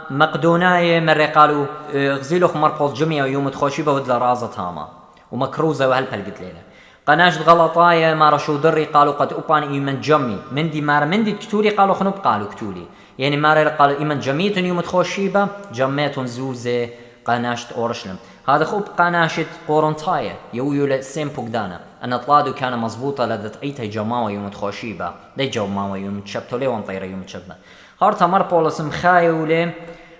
مقدوناي مرة قالوا غزيلو خمر بوز جميع يوم تخوشيبه ودلا رازة هاما ومكروزة وهالبلقت ليلة قناشت غلطايا مارا شو دري قالوا قد أبان إيمن جمي مندي مارا مندي كتولي قالوا خنوب قالوا كتولي يعني مارا قالوا إيمن جميتون يوم تخوشيبه جميتون زوزة قناشت أورشلم هذا خوب قناشت قورنطايا يويو سيم بوغدانا أن طلادو كان مزبوطة لدت عيتها جماوة يوم تخوشيبه دي جماوة يوم تشبتو لي وانطيرة يوم تشبنا خارتا مر بولس مخايولي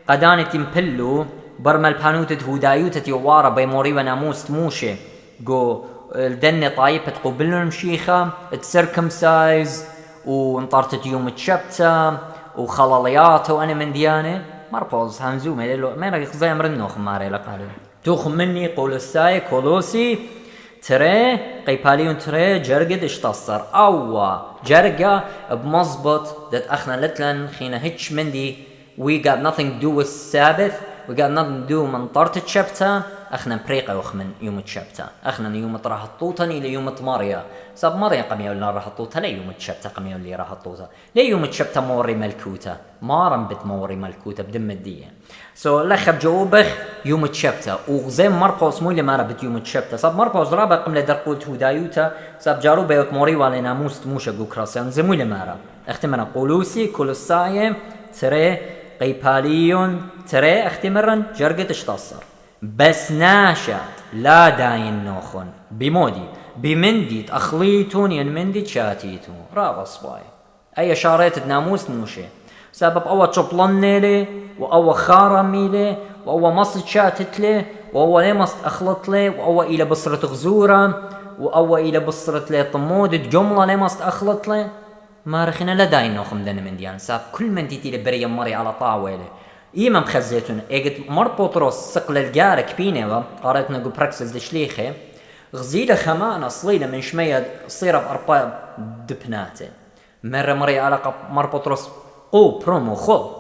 قداني تنبلو برمال بانوتت هودايوتت يوارا بيموري وناموس تموشي جو الدنة طايبة تقبلن مشيخة تسركم سايز وانطرتت يوم تشبتا وخلاليات وانا من ديانة مر بولس هنزو ميلو ميرا يخزي امرنو خماري لقالو توخ مني قول الساي كولوسي تري قيباليون تري جرقد اشتصر أو جرقة بمزبط دات أخنا لتلن خينا هيتش مندي we got nothing to do with Sabbath we got nothing to do من طرت الشبتة أخنا بريقة وخ من يوم الشبتة أخنا يوم راح الطوطني ليوم ماريا ساب ماريا قميو اللي راح الطوطة لي يوم الشبتة قميو اللي راح الطوطة لي يوم الشبتة موري ملكوتة مارن بت موري ملكوتة بدم الدية سو لخب جوبخ يوم الشبتة وزي مربوس مو اللي مارا بت يوم الشبتة ساب مربوس رابع قمنا درقوت هدايوتا ساب جارو بيوت موري والي ناموس تموشا جو كراسيان زي مو اللي مارا اختمنا قولوسي كولوساي تري قيباليون تري اختمرن جرقت اشتصر بس ناشط لا داين نوخن بمودي بمندي تأخليتون ين مندي تشاتيتون رابا صباي اي شاريت ناموس نوشي سبب أو تشبلن لي وأو خارمي لي وأو مص تشاتت لي وأو لي مص أخلط لي وأو إلى بصرة غزورة وأو إلى بصرة لي طمود جملة لي مص أخلط لي ما رخنا لا داين نوخم دنا من ديان ساب كل من تيتي لبريا مري على طاولة إيمام خزيتون إجت مر بطرس سقل الجارك بينه قارتنا جو براكسز دشليخه غزيلة خمانة صليلة من شمية صيرة بأرباب دبناته مرة مري على مر بطرس برومو خو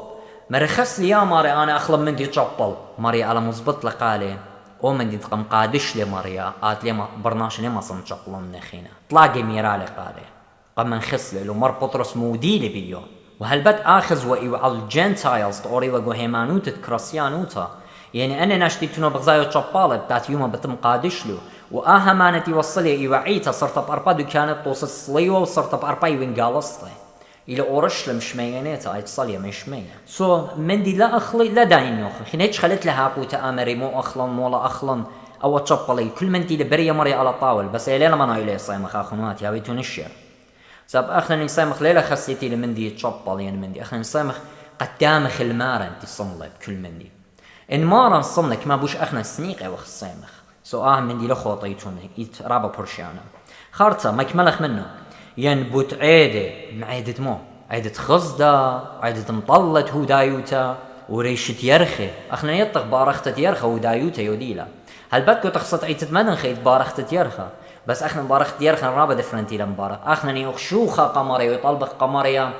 مرة خس لي يا ماري أنا أخلب من دي تشبل مري على مزبط لقالي أو من دي تقم قادش لي مريا قالت لي برناش لي ما صنشقل من خينا طلاقي ميرالي قالي قم من خس لي مر بطرس موديلي بيو وهالبد آخذ وإيو على الجنتايلز تقوري وقو هيمانوت كراسيانوتا يعني أنا ناشتي تنو بغزايو تشبالة بتاعت يوم بتم قادش له وآهمانتي وصلي إيو عيتا صرت بأربادو كانت توصل صليوة وصرت بأرباي وينقالصتي إلى أورشلم شميانيتا أي تصلي من شمية مندي لا أخلي لا داين نوخ خنيتش خلت لها بوتا أمري مو أخلن مولا أخلن أو تشبالي كل مندي لبريا مري على طاول بس إلينا ما نايلي صيمخ أخنوات يا بيتون الشير ساب أخنا نصيمخ ليلة خسيتي لمندي تشبالي يعني مندي أخنا نصيمخ قدامخ المارن تصملي بكل مندي إن مارن صملك ما بوش أخنا سنيقة وخ الصيمخ مندي لخوطيتون يترابا برشانا خارطة ما يكملخ منه ينبت عيدة معيدة مو عيدة خزدة عيدة مطلت هودايوتا وريشة يرخي أخنا يطق بارختة يرخة هودايوتا يوديلا هل بدكو تخصت عيدة مدن خيط بارختة يرخة بس أخنا بارختة يرخة رابا دفرنتي لمبارك أخنا يخشوخة قمرية ويطلبخ قمرية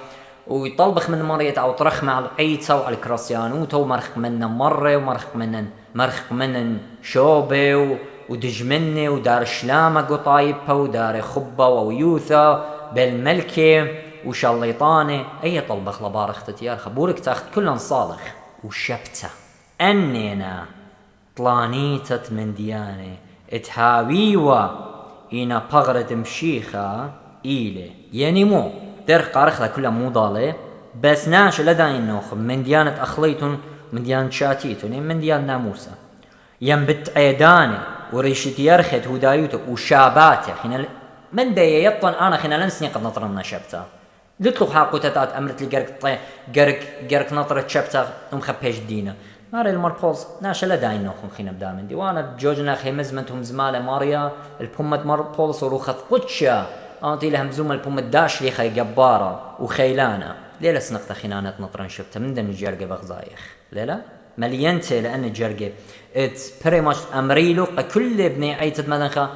ويطلبخ من مرية أو ترخ مع العيدة وعلى الكراسيانوتا ومرخ منا مرة ومرخ منا شوبة ودجمني ودار شلامة قطايبة ودار خبة ويوثة بالملكة وشليطانة أي طلبخ لبارختة يارخة بورك تاخد كلن صالخ وشبتة أننا طلانيتة من ديانة اتهاويوة إنا بغرة مشيخة إيلي يعني مو در قارخة كلها مو ضالة بس ناش لداين نوخب من ديانة أخليتون من ديانة شاتيتون من ديانة ناموسة ينبت عيدانة وريشت يرخت هدايوته وشاباته خنا من دي يطن أنا خنا لنسني قد نطرنا شبته لطلق حاقو تتات أمرت لي جرك نطرت شبته ومخبيش دينا ماري المربوز ناش لداين نوخم خنا بدا من دي وانا جوجنا خي مزمنتهم زمالة ماريا البومة مربوز وروخت قدشة أنتي لهم زوم البومة داش لي خي جبارة وخيلانة ليلة سنقطة خنانات نطرن شبته من دن الجرقة بغزايخ ليلة مليانته لأن الجرقة it's pretty much أمريلو كل ابني عيتت مدنخة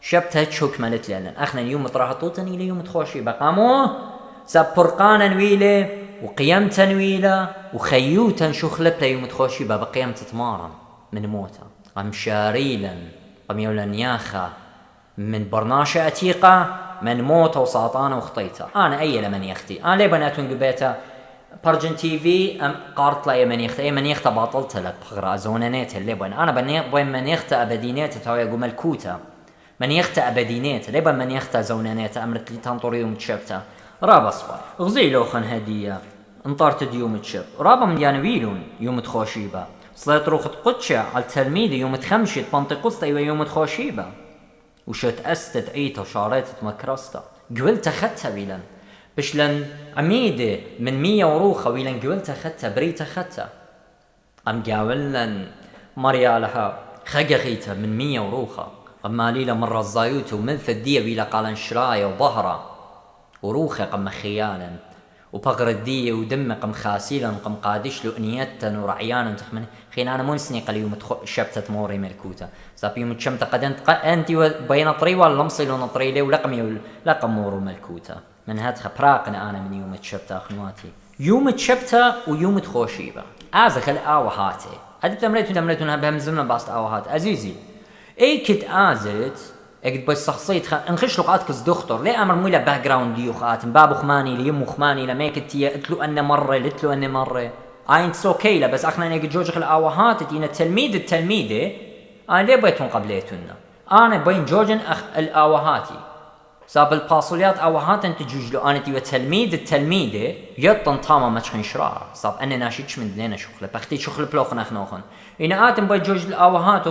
شبتها تشوك مالت لأن أخنا يوم تراح طوطني ليوم تخوشي بقامو ساب برقانا نويلة وقيمتا نويلة وخيوتا شخلة بلا يوم تخوشي بابا قيمتا تمارا من موتا قم شاريلا قم يولا نياخا من برناشة أتيقة من موتا وساطانة وخطيتا أنا أي لمن يختي أنا ليه بناتون قبيتا برجن تي في أم قارت لا يمن يخت أي من يخت باطلت لك بغرا زونانيت اللي بين أنا بين من يخت أبدينيت تاوي يقول ملكوتا من يخت أبدينيت ليه من يخت زونانيت أمرت لي تنطري يوم تشبتا رابا صباح غزي لوخن هدية انطرت يوم تشب رابا من يانويلون يوم تخوشيبا صلت روخت قدشة على التلميذ يوم تخمشت بنطقستا يوم تخوشيبا وشت أستت عيتا وشاريتت مكرستا قبلت أخدتها ويلن بشلن عميدة من 100 وروخة ويلن قبلت أخدتها بريت أخدتها أم قاولن مريالها خقغيتها من 100 وروخة أما ليلة مرة الزايوت ومن فدية ويلا قالن شراية وظهرة وروخة قم خيالا وبغر الدية ودم قم خاسيلا قم قادش له أنيتا ورعيانا تخمن خين أنا منسني قال يوم شبتت موري ملكوتا ساب يوم تشمت قدنت أنت بين طري ولا مصيل ونطري لي ولقم لقم مورو ملكوتا من هاتخ براقنا أنا من يوم تشبتا أخنواتي يوم تشبتا ويوم تخوشيبا آزك الآوهاتي أدب تمريتونها بهمزمنا باست آوهات عزيزي أي كت آزت اجد بس شخصيت انخش لقاتك دكتور ليه امر مولا باك جراوند ديو خاتم بابو خماني ليمو خماني لميك تي قلتلو ان مره قلتلو ان مره اين سوكي لا بس اخنا نجد جوجخ الاوهات تينا التلميذه انا ليه بيتون قبليتنا انا بين جوجن الاوهاتي ساب الباصوليات اوهات انت جوجلو انا تي التلميذه يطن طامه مشخن شرار صاب انا ناشيتش من دينا شغله بختي شغل بلوخن اخنوخن ان اتم بين جوج الاوهات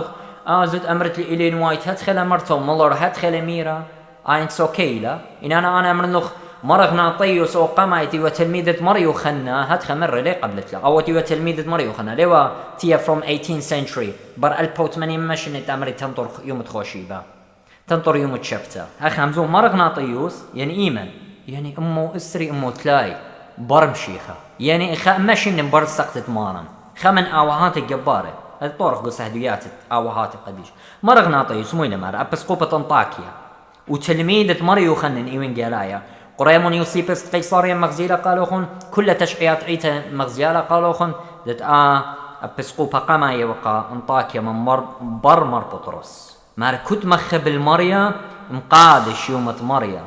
زد أمرت لي إلين وايت هتخل أمرته ملر هتخل ميرا عين سوكيلا إن أنا أمر نخ مرغنا طيوس أو قمايتي وتلميذة مريو خنا هتخل مرة ليه قبلت له أو تي وتلميذة مريو خنا ليه تيا from 18th century بر البوت مني مشنت أمري تنطر يوم تخوشيبا تنطر يوم تشبتا أخ همزو مرغنا طيوس يعني إيمان يعني أمو إسري أمو تلاي برمشيخة يعني مشن برد سقطت مارن خمن أوهات الجبارة هذا طورق قصة هدويات آوهات قديش مرغنا طيوس موينا مار أبسقوبة أنطاكيا وتلميذة مريو خنن إيوين جالايا قريمون يوسيبس قيصاريا مغزيلا قالوا خن كل تشعيات عيتا مغزيالا قالوا خن ذات أبسقوبة قمايا وقا أنطاكيا من برمر بطرس مار كنت مخب المريا مقادش يومة مريا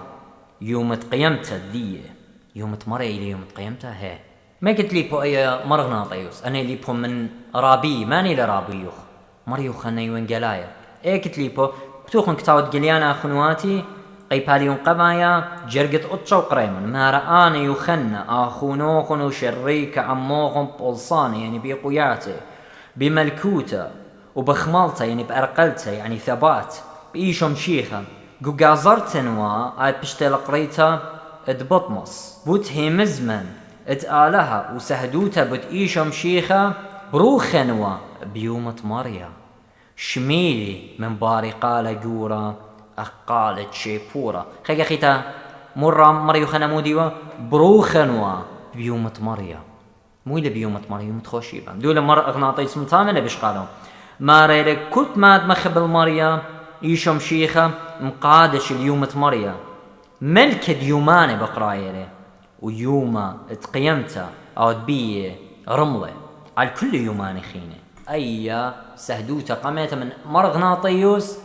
يومة قيمتها دي يومة مريا إلى يومة قيمتها هي ما قلت لي بو أي مرغنا طيوس أنا اللي بو من رابي ماني لرابيوخ مريوخ أنا يوين جلايا إيه قلت لي بو بتوخن كتاود جليانا أخنواتي قيباليون قبايا جرقت أطشا وقريمون ما رآني يخنا أخونوخن وشريك عموخن بولصاني يعني بيقوياتي بملكوته وبخمالته يعني بأرقلته يعني ثبات بإيشم شيخة قازرتنوا بشتل قريته ادبطمص بوتهي مزمن اتآلها وسهدوتا بتئيشم شيخة بروخنوا بيومة مريا شميلي من باري قال جورا أقالت شيبورا خيقا خيتا مرة مريو خنموديوا بروخنوا بيومة مريا مو إلا بيومة مريا يوم تخوشيبا دولا مرة أغناطي سمتانا لبش قالوا ما ريلك كنت ماد مخب المريا إيشم شيخة مقادش اليومة مريا ملك ديوماني بقرايلي ويوما اتقيمتا او تبيه رمله على كل يومان خينه اي سهدوتا قميته من مرغنا طيوس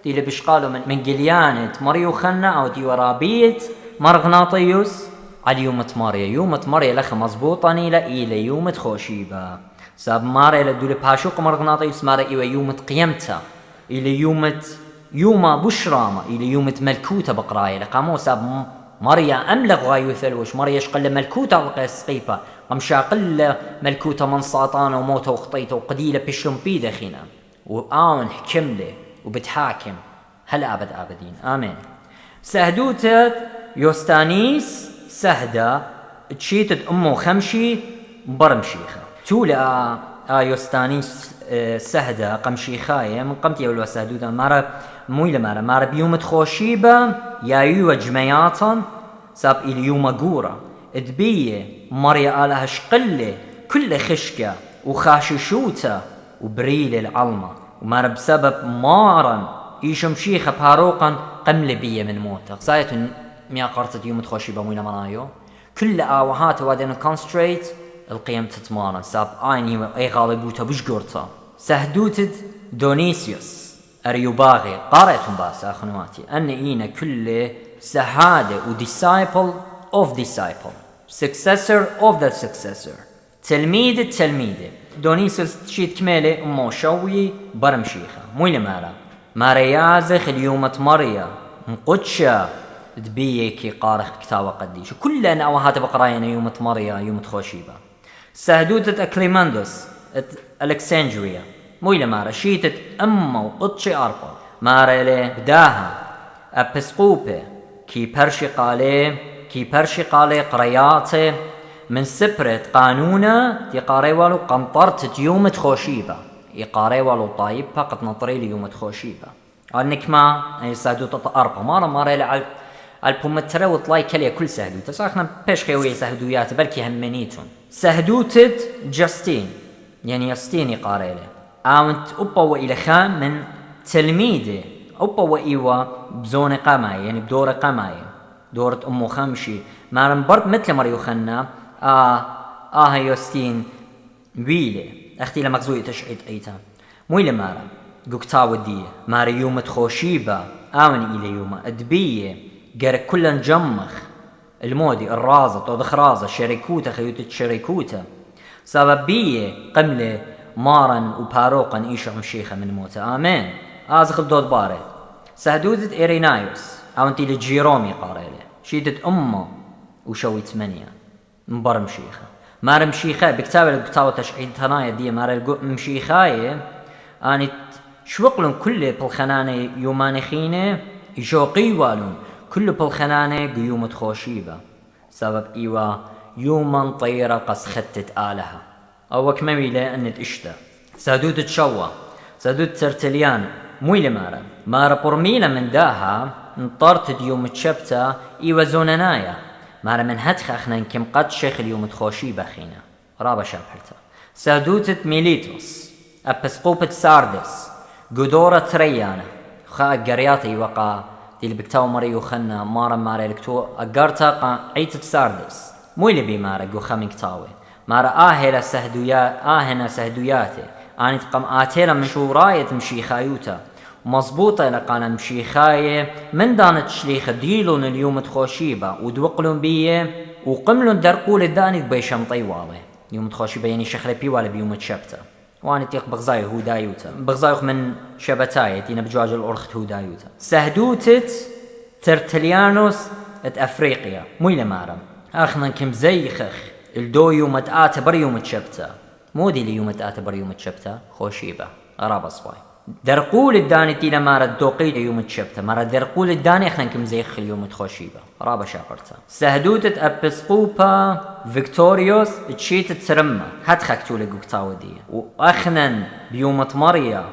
دي اللي بشقالوا من قليانة مريو خنا او دي ورابيت مرغنا طيوس على يومة مريا لخ مزبوطاني لا الى يومة خوشيبا ساب ماري لدول باشوق مرغنا طيوس ماري ايوه يومة قيمتا الى يوما بشراما الى يومة ملكوتا بقرايه لقامو ساب مريا أملغ غايو ثلوش مريا شقل ملكوتا وقيس قيفة قمشاقل ملكوتا من ساطانة وموتا وخطيتا وقديلة بشلم بيدا خينا وآون حكمله وبتحاكم هل أبد آبدين آمين سهدوتت يوستانيس سهدة تشيتت أمو خمشي برمشيخة تولا يوستانيس سهدة قمشيخاية من قمتي أولو سهدوتا مارا بيوم خوشيبة يايو جمياتا ساب إلي يوم قورة ادبية مريا آلها شقلة كل خشكة وخاششوتا وبريل العلمة ومارا بسبب مارا إيشم شيخة بهاروقا قمل بيا من موتا سايتون ميا قرطت يوم خوشيبة موينا منايو كل آوهات وادن كونستريت القيم تتمارن ساب آيني أي غالبوتا بشقورتا سهدوتت دونيسيوس أريوباغي قارئتهم باس أخنواتي أن إينا كل سهادة و disciple of disciple successor of the successor تلميذ التلميذ دونيسيوس تشيت كمالي أمو شوي برمشيخة مويلة مارا يازخ اليوم مريا مقدشة دبيكي قارخ كتابة قديش كل أنا أوهات بقراينا يوم مريا يوم خوشيبة سهدوتة أكليماندوس ألكسندريا مويلة مارا شيتت أما وقدشي أربا مارا لي بداها أبسقوبة كي برشي قالي قرياتي من سبرت قانونا يقاري والو قنطرت يوم خوشيبة يقاري والو طايب فقط نطري لي يوم خوشيبة أنك ما سهدوتة أربا مارا لي البومترا وطلاي كليا كل سهدوتة ساخنا بيش خيوية سهدويات بلكي همنيتون سهدوتة جاستين يعني يستين يقاري لي أونت أبا وإلى خام من تلميذي أبا وإيوا بزون قماي يعني بدور قماي دورة أمو خمشي مارن برد مثل مريو خنا يستين ويلي أختي لمغزوية تشعيد أيتا مويلة مارا قوكتاو الدية مارا يوم تخوشيبا آوني إلى يوم أدبية قرق كلن جمخ المودي الرازة طوضخ رازة شريكوتا خيوتة شريكوتا سببية قملة مارن وباروقا إيشو مشيخة من موتا آمين آزخ الدود بارد سهدودة إيرينايوس أونتي لجيرومي قاريلي شيدت أمه وشوي 8 مبر مشيخة مار مشيخة بكتابة القطاوة تشعيد ثنايا دي مار مشيخاية أني شوقلن كل بالخنانة يومانخينة يشوقي والون كل بالخنانة قيومة خوشيبة سبب إيوا يوما طيرة قسختت آلها أو كماميلة أنت إشتا سادوت تشوى سادوت ترتليان مويلة مارا برميلة من داها انطرت يوم تشبتا إيوا زونانايا مارا من هتخ أخنا كم قد شيخ اليوم تخوشي بخينا رابا شابهلتا سادوتة ميليتوس أبسقوبة ساردس قدورة تريانا خا قرياتي وقا دي بكتاو مريو خنا مارا لكتو أقارتا عيتة ساردس مويلة بي مارا قو خامن كتاوي مارا آهنا سهدوياتي آني تقام آتيلا من شوراية مشيخايوتا مظبوطة لقانا مشيخاية من دانت شليخ ديلون اليوم تخوشيبة ودوقلون بيه وقملون درقول الداني بيشم طيوالي يوم تخوشيبة يعني شخلي بيوالي بيوم تشبتا واني تيق بغزاي هو دايوتا بغزايخ من شبتاية تينا بجواج الأرخت هو دايوتا سهدوتت ترتليانوس أفريقيا مويلة مارم أخنا كم زيخخ الدو يوم تآتبر يوم تشبتا مودي لي يوم تآتبر يوم تشبتا خوشيبة أرابا صواي درقول الداني تينا مارا الدوقيل يوم تشبتا مارا درقول الداني اخنا كم زيخ اليوم تخوشيبا رابا شاقرتا سهدوتة أبسقوبا فيكتوريوس تشيت تسرمة هات خاكتولي قوكتاو دي واخنا بيوم مريا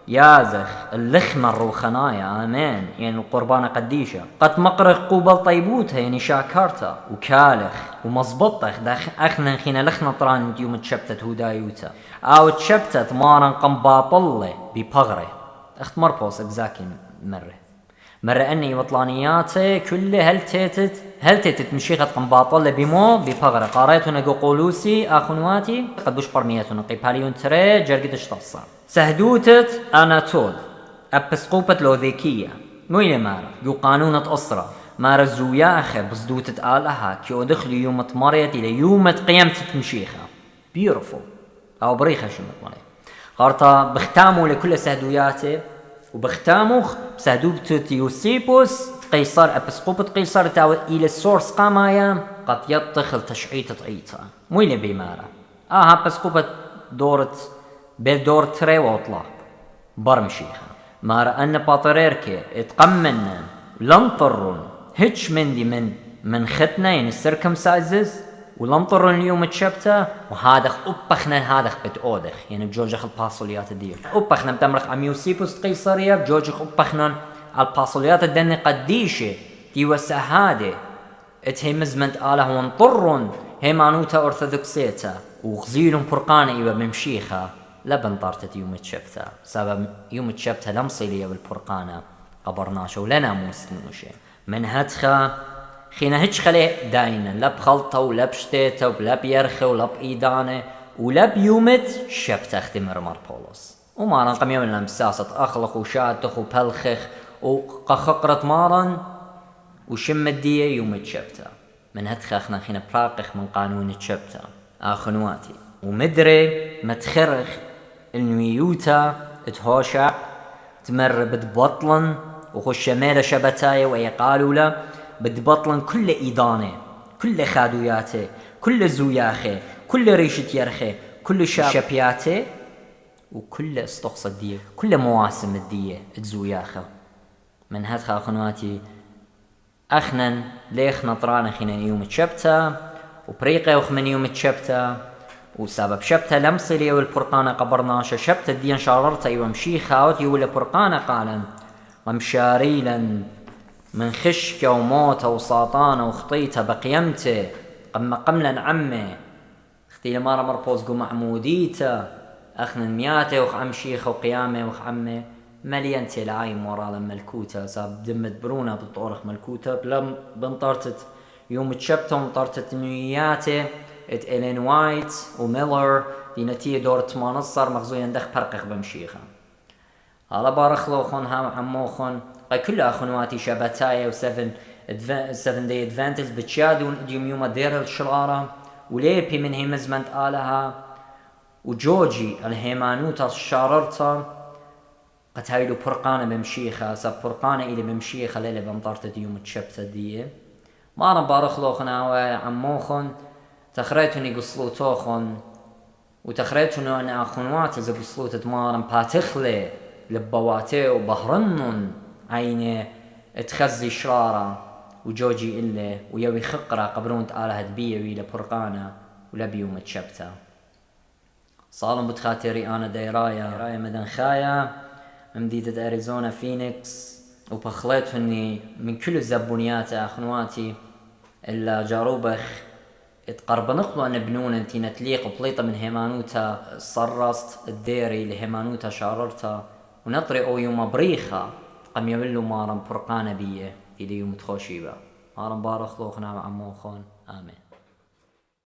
يازخ اللخمة الروخنايا آمين يعني القربانة قديشة قد مقرخ قوبل طيبوتها يعني شاكرتا وكالخ ومزبطخ أخنا خينا لخنا طران يوم تشبتت هدايوتا أو تشبتت مارن قنباطلة ببغرة أخت مربوس أجزاكي مرة أني وطلانياتي كل هل تيتت مشيخة قنباطلة ببغرة قاريتنا قولوسي أخنواتي قد بش برميتنا قيباليون تري جرقدش تصار سهدوتة أناتول أبسقوبة لوذيكية مويلة مارا يو قانونة أسرة مارا زوياخة بصدوتة آلها كيو دخلوا يوم مريت إلى يوم قيمتة مشيخة بيورفول أو بريخة شمت مريت قارتا بختاموا لكل سهدوياته وبختاموا بسهدوبة يوسيبوس قيصر أبسقوبة قيصر تاوت إلى السورس قامايا قد يطخل تشعيطة عيطة مويلة بمارا أبسقوبة بالدور تري وطلع برمشيخة مارا أن باطريركي اتقمنا لنطرون هيتش من ختنا يعني السيركمسايزز ولنطرون اليوم تشبتا وهادخ أبخنا هادخ بتأودخ يعني بجوجخ الباصوليات دير أبخنا بتمرخ أميوسيبوس قيصرية بجوجخ أبخنا الباصوليات الدني قديشة تيوسع هادي اتهمزمنت آله ونطرون هيمانوتا أرثوذكسيتا وغزيلهم برقانة إيوه بمشيخة لبن طارتت يوم تشبتا سبب يوم تشبتا لمصيلية بالبرقانة قبرناش ولنا موسنوشة من هدخة خينا هيج خلي داينا لا بخلطة ولا بشتيتا ولا بيرخي ولا بإيدانة ولا بيومت شبت اختمر بولس وما رقم يوم لمساسة أخلق وشاتخ وبلخخ وقخقرت مارن وشم الدية يوم تشبتا من هتخاخنا خينا براقخ من قانون تشبتا آخنواتي ومدري متخرخ الميوتا تهوشع تمر بدبطلن وخش ميلة شبتاية ويقالوا له بدبطلن كل إيدانه كل خادوياته كل زوياخه كل ريشة يرخه كل شابياته وكل استقصى الدية كل مواسم الدية تزوياخه من هاد خاخنواتي أخنن ليخ نطران خينا يوم تشبتا وبريقة وخمن يوم تشبتا وسبب شبتا لمصلي والبرقانة قبرناشا شبتا الدين شاررتا ومشي خاوتي ولا برقانة قالا ومشاريلا من خشكة وموتة وساطانة وخطيتة بقيمته قملا عمي اختي لمارا مربوز قو معموديتا اخنا مياتي وخ عم شيخة وقيامي وخ عمي مليانتي العايم ورا ملكوتا ساب دمت برونا بطورخ ملكوتا بلم بنطرتت يوم تشبتا ومطرتت نياتي ات إلين وايت وميلر دي نتيجة دورة منصر مغزويا دخ برقخ بمشيخة على بارخلوخون هام عموخون كل أخواتي شبتايا و7 day advantage بتشادون اديوم يوم دير الشرارة وليبي من هيمزمنت آلها وجوجي الهيمانوتا الشاررتا قد هايلو برقانة بمشيخة ساب برقانة إلي بمشيخة ليلة بمطارت ديوم تشبتا دي ما بارخلوخون عموخون تخريتوني قصلوتوخون وتخريتوني أن أخواتي زي قصلوت مارن باتخلي لبواتي وبهرنن عيني تخزي شرارة وجوجي إله ويوي خقرة قبرون تآله دبية ويلا برقانة ولا بيوم تشبتا صالم بتخاتري أنا دايرايا مدن خايا ممديدة أريزونا فينيكس وبخليتهني من كل الزبونيات أخواتي إلا جاروبخ اتقربنخلو أن بنون انتي نتليق بليطة من هيمانوتا صرست الديري لهيمانوتا شاررتا ونطري أو يوم بريخة قم يولو مارن برقانة بيه إلي يوم تخوشيبا مارن بارخلوخنا مع موخون آمين.